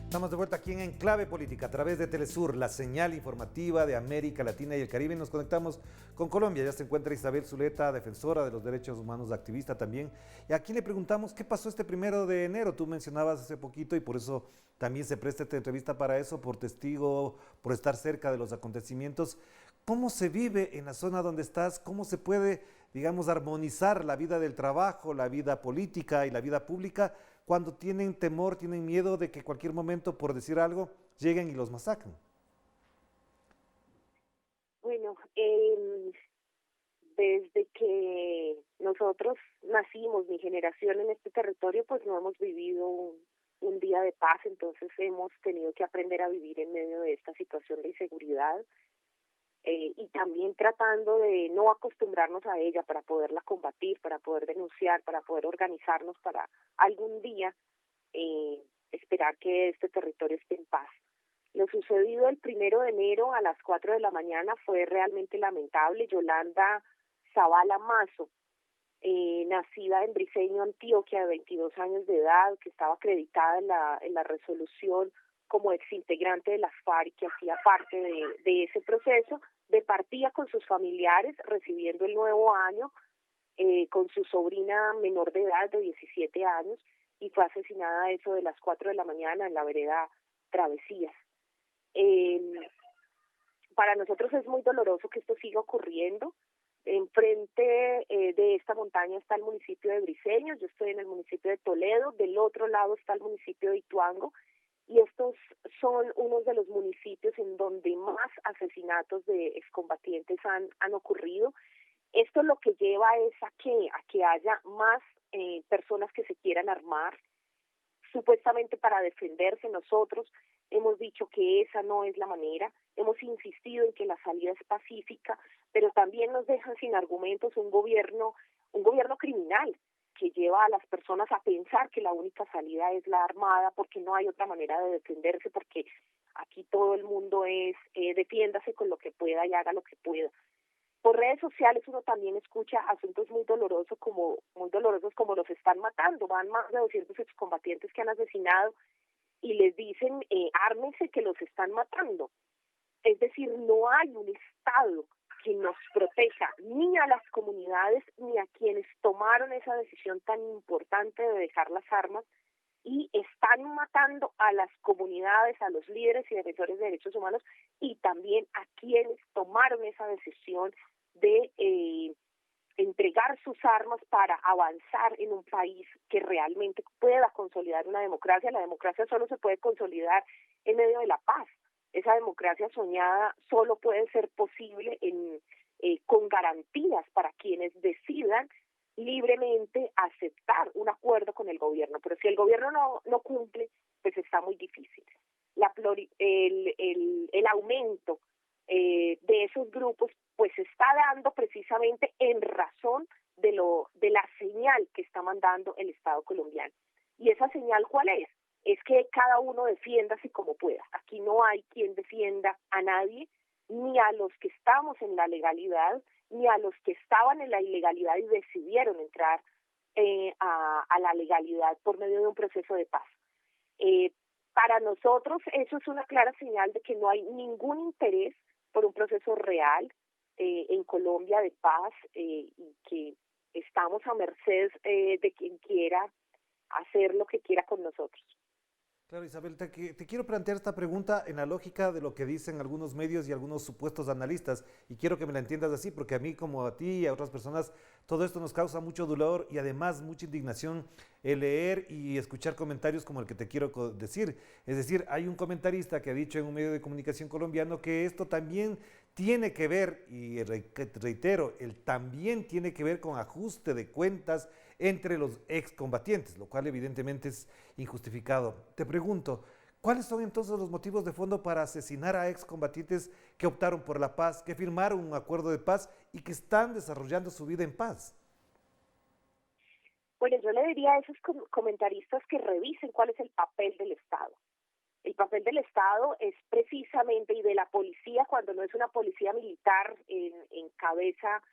Estamos de vuelta aquí en Enclave Política a través de Telesur, la señal informativa de América Latina y el Caribe. Y nos conectamos con Colombia. Ya se encuentra Isabel Zuleta, defensora de los derechos humanos, activista también. Y aquí le preguntamos qué pasó este 1 de enero. Tú mencionabas hace poquito y por eso también se presta esta entrevista para eso, por testigo, por estar cerca de los acontecimientos. ¿Cómo se vive en la zona donde estás? ¿Cómo se puede, digamos, armonizar la vida del trabajo, la vida política y la vida pública cuando tienen temor, tienen miedo de que cualquier momento, por decir algo, lleguen y los masacren? Bueno, desde que nosotros nacimos, mi generación en este territorio, pues no hemos vivido un día de paz, entonces hemos tenido que aprender a vivir en medio de esta situación de inseguridad y también tratando de no acostumbrarnos a ella para poderla combatir, para poder denunciar, para poder organizarnos para algún día esperar que este territorio esté en paz. Lo sucedido el 1 de enero a las 4 de la mañana fue realmente lamentable. Yolanda Zavala Mazo, nacida en Briceño, Antioquia, de 22 años de edad, que estaba acreditada en la resolución como exintegrante de las FARC, que hacía parte de ese proceso, departía con sus familiares recibiendo el nuevo año, con su sobrina menor de edad de 17 años, y fue asesinada a eso de las 4 de la mañana en la vereda Travesías. Para nosotros es muy doloroso que esto siga ocurriendo. Enfrente de esta montaña está el municipio de Briceño, yo estoy en el municipio de Toledo, del otro lado está el municipio de Ituango, y estos son unos de los municipios en donde más asesinatos de excombatientes han ocurrido. Esto lo que lleva es a que haya más personas que se quieran armar, supuestamente para defenderse. Nosotros hemos dicho que esa no es la manera, hemos insistido en que la salida es pacífica, pero también nos dejan sin argumentos un gobierno criminal que lleva a las personas a pensar que la única salida es la armada, porque no hay otra manera de defenderse, porque aquí todo el mundo es defiéndase con lo que pueda y haga lo que pueda. Por redes sociales uno también escucha asuntos muy dolorosos como los están matando. Van más de 200 excombatientes que han asesinado y les dicen ármense que los están matando. Es decir, no hay un Estado que nos proteja ni a las comunidades ni a quienes tomaron esa decisión tan importante de dejar las armas, y están matando a las comunidades, a los líderes y defensores de derechos humanos, y también a quienes tomaron esa decisión de entregar sus armas para avanzar en un país que realmente pueda consolidar una democracia. La democracia solo se puede consolidar en medio de la paz. Esa democracia soñada solo puede ser posible con garantías para quienes decidan libremente aceptar un acuerdo con el gobierno. Pero si el gobierno no cumple, pues está muy difícil. El aumento de esos grupos pues se está dando precisamente en razón de la señal que está mandando el Estado colombiano. ¿Y esa señal cuál es? Es que cada uno defiéndase como pueda. Aquí no hay quien defienda a nadie, ni a los que estamos en la legalidad, ni a los que estaban en la ilegalidad y decidieron entrar a la legalidad por medio de un proceso de paz. Para nosotros eso es una clara señal de que no hay ningún interés por un proceso real en Colombia de paz, y que estamos a merced de quien quiera hacer lo que quiera con nosotros. Claro, Isabel, te quiero plantear esta pregunta en la lógica de lo que dicen algunos medios y algunos supuestos analistas, y quiero que me la entiendas así, porque a mí, como a ti y a otras personas, todo esto nos causa mucho dolor y además mucha indignación el leer y escuchar comentarios como el que te quiero decir. Es decir, hay un comentarista que ha dicho en un medio de comunicación colombiano que esto también tiene que ver, y reitero, también tiene que ver con ajuste de cuentas entre los excombatientes, lo cual evidentemente es injustificado. Te pregunto, ¿cuáles son entonces los motivos de fondo para asesinar a excombatientes que optaron por la paz, que firmaron un acuerdo de paz y que están desarrollando su vida en paz? Bueno, yo le diría a esos comentaristas que revisen cuál es el papel del Estado. El papel del Estado es precisamente, y de la policía, cuando no es una policía militar en cabeza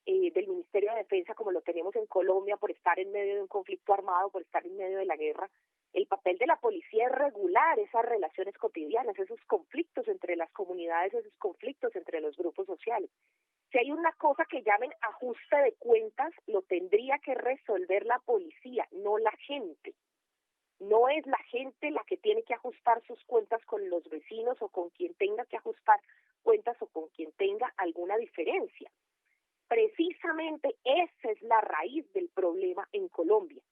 del Ministerio de Defensa, como lo tenemos en Colombia, por estar en medio de un conflicto armado, por estar en medio de la guerra. El papel de la policía es regular esas relaciones cotidianas, esos conflictos entre las comunidades, esos conflictos entre los grupos sociales. Si hay una cosa que llamen ajuste de cuentas, lo tendría que resolver la policía, no la gente. No es la gente la que tiene que ajustar sus cuentas con los vecinos o con quien tenga que ajustar cuentas o con quien tenga alguna diferencia. Precisamente esa es la raíz del problema en Colombia,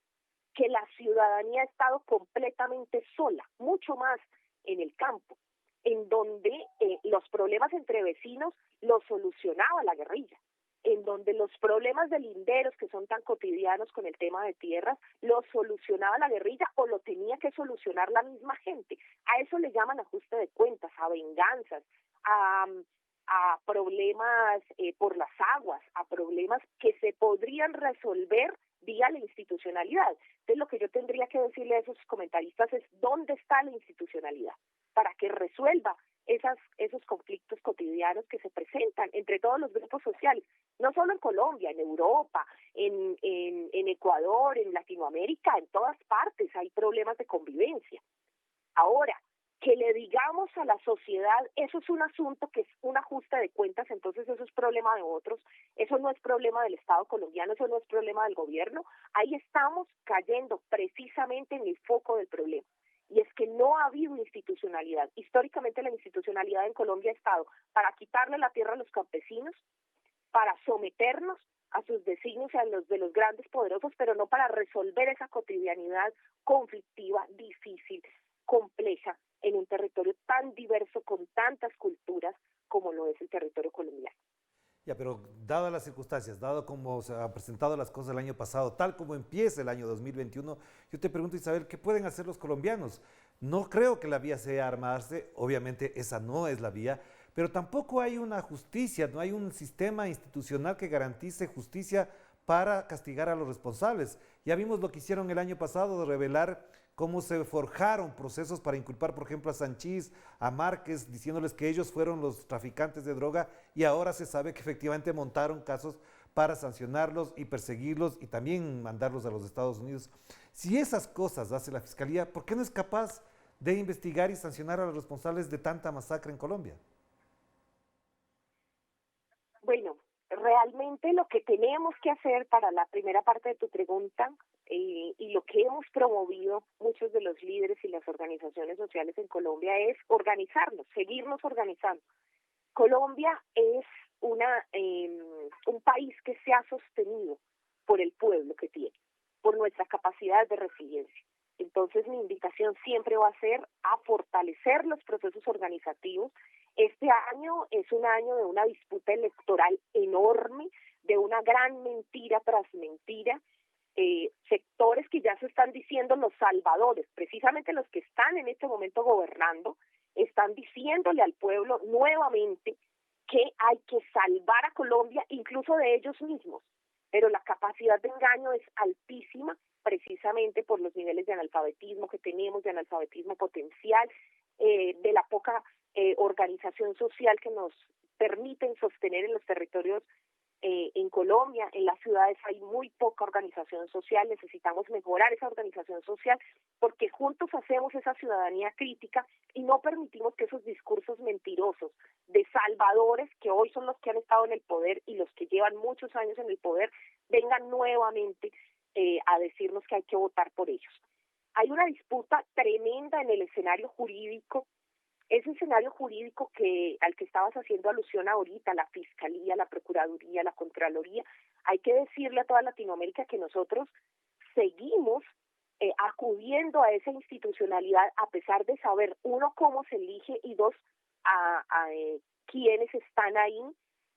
que la ciudadanía ha estado completamente sola, mucho más en el campo, en donde los problemas entre vecinos los solucionaba la guerrilla, en donde los problemas de linderos que son tan cotidianos con el tema de tierras, los solucionaba la guerrilla o lo tenía que solucionar la misma gente. A eso le llaman ajuste de cuentas, a venganzas, a problemas por las aguas, a problemas que se podrían resolver vía la institucionalidad. Entonces lo que yo tendría que decirle a esos comentaristas es dónde está la institucionalidad para que resuelva esos conflictos cotidianos que se presentan entre todos los grupos sociales, no solo en Colombia, en Europa, en Ecuador, en Latinoamérica, en todas partes hay problemas de convivencia. Ahora, que le digamos a la sociedad, eso es un asunto que es un ajuste de cuentas, entonces eso es problema de otros, eso no es problema del Estado colombiano, eso no es problema del gobierno, ahí estamos cayendo precisamente en el foco del problema. Y es que no ha habido institucionalidad. Históricamente la institucionalidad en Colombia ha estado para quitarle la tierra a los campesinos, para someternos a sus designios y a los de los grandes poderosos, pero no para resolver esa cotidianidad conflictiva, difícil, compleja, en un territorio tan diverso, con tantas culturas como lo es el territorio colombiano. Ya, pero dadas las circunstancias, dado como se han presentado las cosas el año pasado, tal como empieza el año 2021, yo te pregunto, Isabel, ¿qué pueden hacer los colombianos? No creo que la vía sea armarse, obviamente esa no es la vía, pero tampoco hay una justicia, no hay un sistema institucional que garantice justicia para castigar a los responsables. Ya vimos lo que hicieron el año pasado de revelar cómo se forjaron procesos para inculpar, por ejemplo, a Sanchís, a Márquez, diciéndoles que ellos fueron los traficantes de droga y ahora se sabe que efectivamente montaron casos para sancionarlos y perseguirlos y también mandarlos a los Estados Unidos. Si esas cosas hace la Fiscalía, ¿por qué no es capaz de investigar y sancionar a los responsables de tanta masacre en Colombia? Bueno, realmente lo que tenemos que hacer para la primera parte de tu pregunta y lo que hemos promovido muchos de los líderes y las organizaciones sociales en Colombia es organizarnos, seguirnos organizando. Colombia es un país que se ha sostenido por el pueblo que tiene, por nuestra capacidad de resiliencia. Entonces mi invitación siempre va a ser a fortalecer los procesos organizativos. Este año es un año de una disputa electoral enorme, de una gran mentira tras mentira, sectores que ya se están diciendo los salvadores, precisamente los que están en este momento gobernando, están diciéndole al pueblo nuevamente que hay que salvar a Colombia, incluso de ellos mismos, pero la capacidad de engaño es altísima, precisamente por los niveles de analfabetismo que tenemos, de analfabetismo potencial, de la poca organización social que nos permiten sostener en los territorios. En Colombia, en las ciudades hay muy poca organización social, necesitamos mejorar esa organización social porque juntos hacemos esa ciudadanía crítica y no permitimos que esos discursos mentirosos de salvadores, que hoy son los que han estado en el poder y los que llevan muchos años en el poder, vengan nuevamente a decirnos que hay que votar por ellos. Hay una disputa tremenda en el escenario jurídico. Ese escenario jurídico al que estabas haciendo alusión ahorita, la Fiscalía, la Procuraduría, la Contraloría, hay que decirle a toda Latinoamérica que nosotros seguimos acudiendo a esa institucionalidad a pesar de saber, uno, cómo se elige y dos, quiénes están ahí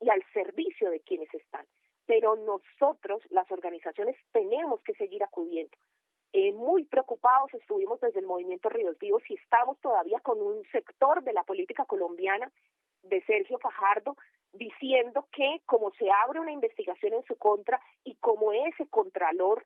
y al servicio de quienes están. Pero nosotros, las organizaciones, tenemos que seguir acudiendo. Muy preocupados estuvimos desde el movimiento Ríos Vivos y estamos todavía con un sector de la política colombiana de Sergio Fajardo diciendo que como se abre una investigación en su contra y como ese contralor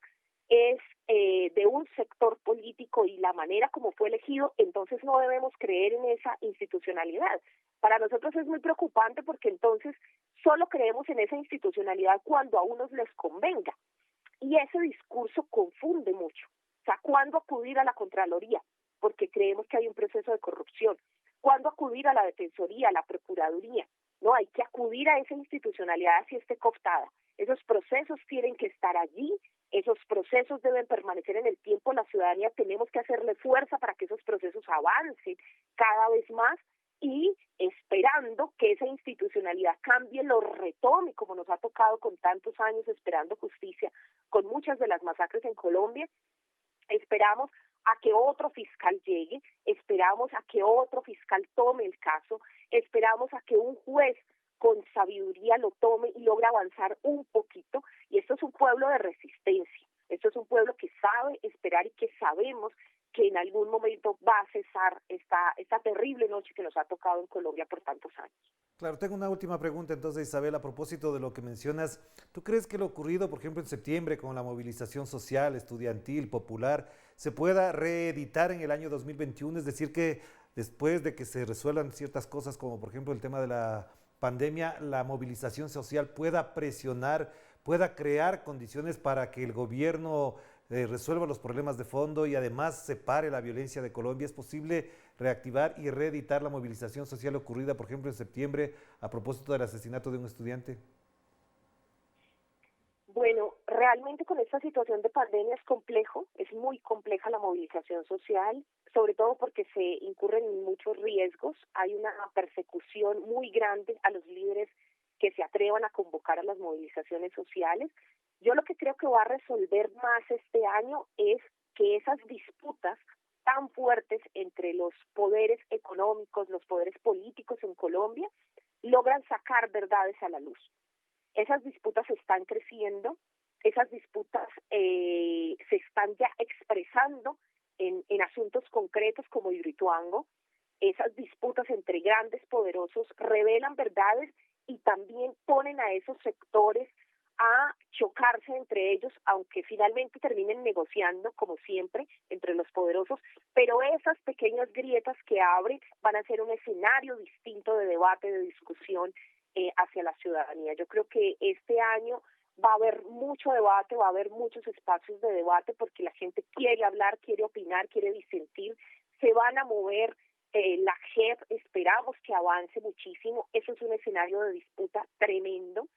es de un sector político y la manera como fue elegido, entonces no debemos creer en esa institucionalidad. Para nosotros es muy preocupante porque entonces solo creemos en esa institucionalidad cuando a unos les convenga. Y ese discurso confunde mucho. O sea, ¿cuándo acudir a la Contraloría? Porque creemos que hay un proceso de corrupción. ¿Cuándo acudir a la Defensoría, a la Procuraduría? No, hay que acudir a esa institucionalidad si esté cooptada. Esos procesos tienen que estar allí, esos procesos deben permanecer en el tiempo, la ciudadanía tenemos que hacerle fuerza para que esos procesos avancen cada vez más y esperando que esa institucionalidad cambie, lo retome, como nos ha tocado con tantos años esperando justicia, con muchas de las masacres en Colombia. Esperamos a que otro fiscal llegue, esperamos a que otro fiscal tome el caso, esperamos a que un juez con sabiduría lo tome y logre avanzar un poquito. Y esto es un pueblo de resistencia, esto es un pueblo que sabe esperar y que sabemos que en algún momento va a cesar esta terrible noche que nos ha tocado en Colombia por tantos años. Claro, tengo una última pregunta entonces, Isabel, a propósito de lo que mencionas. ¿Tú crees que lo ocurrido, por ejemplo, en septiembre con la movilización social, estudiantil, popular, se pueda reeditar en el año 2021? Es decir, que después de que se resuelvan ciertas cosas, como por ejemplo el tema de la pandemia, la movilización social pueda presionar, pueda crear condiciones para que el gobierno resuelva los problemas de fondo y además separe la violencia de Colombia. ¿Es posible reactivar y reeditar la movilización social ocurrida, por ejemplo, en septiembre a propósito del asesinato de un estudiante? Bueno, realmente con esta situación de pandemia es complejo, es muy compleja la movilización social, sobre todo porque se incurren en muchos riesgos, hay una persecución muy grande a los líderes que se atrevan a convocar a las movilizaciones sociales. Yo lo que creo que va a resolver más este año es que esas disputas tan fuertes entre los poderes económicos, los poderes políticos en Colombia, logran sacar verdades a la luz. Esas disputas están creciendo, esas disputas se están ya expresando en asuntos concretos como Hidroituango. Esas disputas entre grandes poderosos revelan verdades y también ponen a esos sectores a chocarse entre ellos, aunque finalmente terminen negociando, como siempre, entre los poderosos, pero esas pequeñas grietas que abren van a ser un escenario distinto de debate, de discusión hacia la ciudadanía. Yo creo que este año va a haber mucho debate, va a haber muchos espacios de debate porque la gente quiere hablar, quiere opinar, quiere disentir, se van a mover la JEP, esperamos que avance muchísimo, eso es un escenario de disputa tremendo.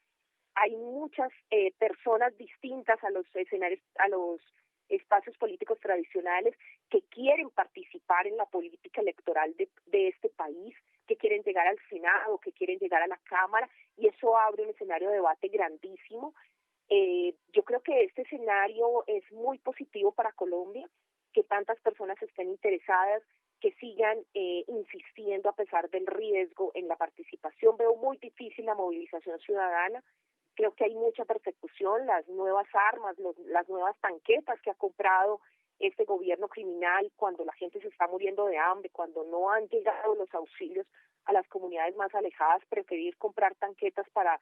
Hay muchas personas distintas a los escenarios, a los espacios políticos tradicionales que quieren participar en la política electoral de este país, que quieren llegar al Senado, que quieren llegar a la Cámara, y eso abre un escenario de debate grandísimo. Yo creo que este escenario es muy positivo para Colombia, que tantas personas estén interesadas, que sigan insistiendo a pesar del riesgo en la participación. Veo muy difícil la movilización ciudadana. Creo que hay mucha persecución, las nuevas armas, las nuevas tanquetas que ha comprado este gobierno criminal cuando la gente se está muriendo de hambre, cuando no han llegado los auxilios a las comunidades más alejadas, preferir comprar tanquetas para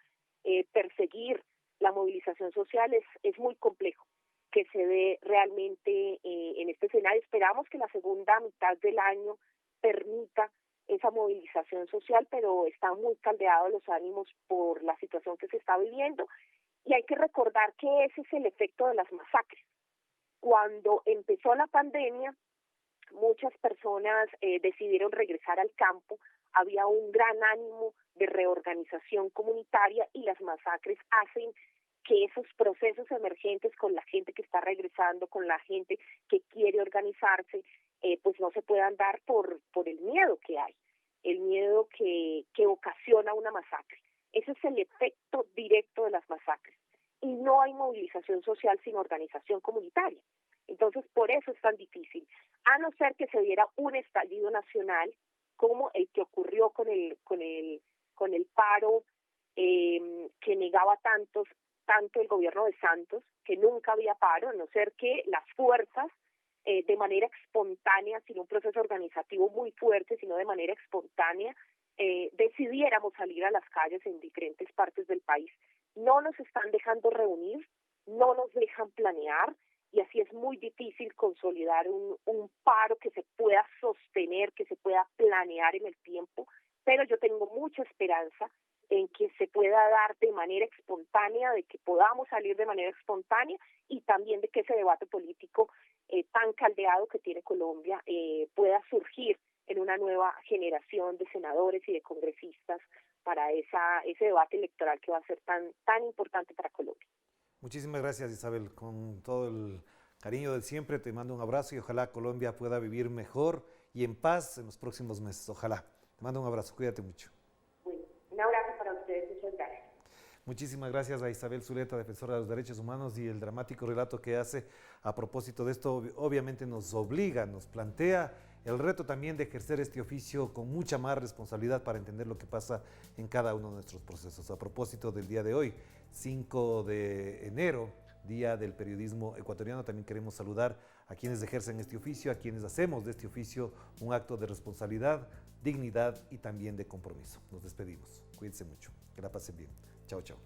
perseguir la movilización social es muy complejo que se dé realmente en este escenario. Esperamos que la segunda mitad del año permita esa movilización social, pero están muy caldeados los ánimos por la situación que se está viviendo y hay que recordar que ese es el efecto de las masacres. Cuando empezó la pandemia, muchas personas decidieron regresar al campo, había un gran ánimo de reorganización comunitaria y las masacres hacen que esos procesos emergentes con la gente que está regresando, con la gente que quiere organizarse, pues no se puedan dar por el miedo que hay, el miedo que ocasiona una masacre. Ese es el efecto directo de las masacres. Y no hay movilización social sin organización comunitaria. Entonces, por eso es tan difícil. A no ser que se diera un estallido nacional como el que ocurrió con el paro que negaba tanto el gobierno de Santos, que nunca había paro, a no ser que las fuerzas de manera espontánea, sin un proceso organizativo muy fuerte, sino de manera espontánea, decidiéramos salir a las calles en diferentes partes del país. No nos están dejando reunir, no nos dejan planear, y así es muy difícil consolidar un paro que se pueda sostener, que se pueda planear en el tiempo, pero yo tengo mucha esperanza en que se pueda dar de manera espontánea, de que podamos salir de manera espontánea y también de que ese debate político tan caldeado que tiene Colombia pueda surgir en una nueva generación de senadores y de congresistas para ese debate electoral que va a ser tan importante para Colombia. Muchísimas gracias, Isabel. Con todo el cariño de siempre, te mando un abrazo y ojalá Colombia pueda vivir mejor y en paz en los próximos meses. Ojalá. Te mando un abrazo, cuídate mucho. Bueno, un abrazo para ustedes, muchas gracias. Muchísimas gracias a Isabel Zuleta, defensora de los derechos humanos, y el dramático relato que hace a propósito de esto obviamente nos obliga, nos plantea el reto también de ejercer este oficio con mucha más responsabilidad para entender lo que pasa en cada uno de nuestros procesos. A propósito del día de hoy, 5 de enero, Día del Periodismo Ecuatoriano, también queremos saludar a quienes ejercen este oficio, a quienes hacemos de este oficio un acto de responsabilidad, dignidad y también de compromiso. Nos despedimos. Cuídense mucho. Que la pasen bien. Chao, chao.